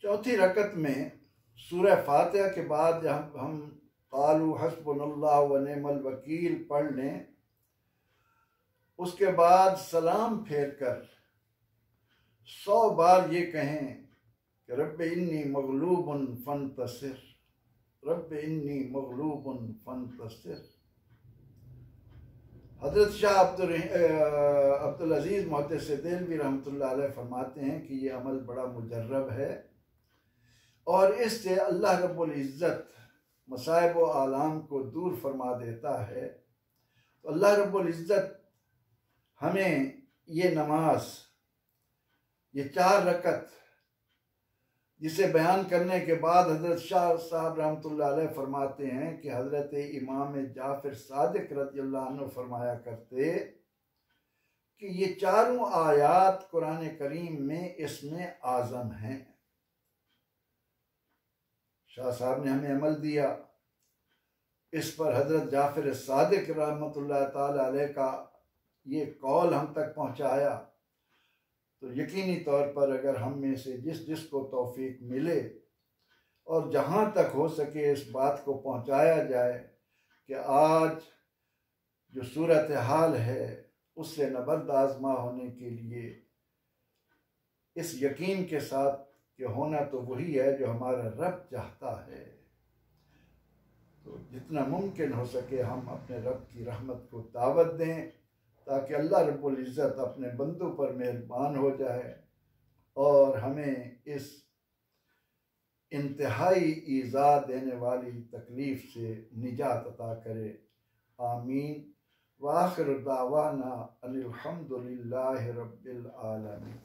चौथी रकत में सूरह फातिहा के बाद हम क़ालू हस्बुनल्लाहु व निअमल वकील पढ़ लें, उसके बाद सलाम फेर कर 100 बार ये कहें कि रब्बे इन्नी मग़लूबुन फंतसिर, रब्बे इन्नी मग़लूबुन फंतसिर। हज़रत शाह अब्दुल अज़ीज़ मुहद्दिस देलवी रहमतुल्लाह अलैह फरमाते हैं कि ये अमल बड़ा मुजर्रब है और इससे अल्लाह रब्बुल इज़्ज़त मसाइब व आलाम को दूर फरमा देता है। तो अल्लाह रब्बुल इज़्ज़त हमें ये नमाज, ये 4 रकत, जिसे बयान करने के बाद हज़रत शाह साहब रहमतुल्लाह अलैह फरमाते हैं कि हज़रत इमाम जाफ़िर सादिक रज़ियल्लाहु अन्हु फरमाया करते कि ये चारों आयात कुरान करीम में इसमें आज़म हैं। शाह साहब ने हमें अमल दिया, इस पर हज़रत जाफ़िर सादिक रहमतुल्लाह ताला अलैह का ये कौल हम तक पहुँचाया, तो यकीनी तौर पर अगर हम में से जिसको तौफीक मिले और जहाँ तक हो सके इस बात को पहुँचाया जाए कि आज जो सूरत हाल है उससे नबर्द आज़मा होने के लिए इस यकीन के साथ कि होना तो वही है जो हमारा रब चाहता है, तो जितना मुमकिन हो सके हम अपने रब की रहमत को दावत दें ताकि अल्लाह रब्बुल इज़्ज़त अपने बंदों पर मेहरबान हो जाए और हमें इस इंतहाई ईज़ा देने वाली तकलीफ़ से निजात अता करे। आमीन। व आखिर दावाना अनिल हम्दुलिल्लाहि रब्बिल आलमीन।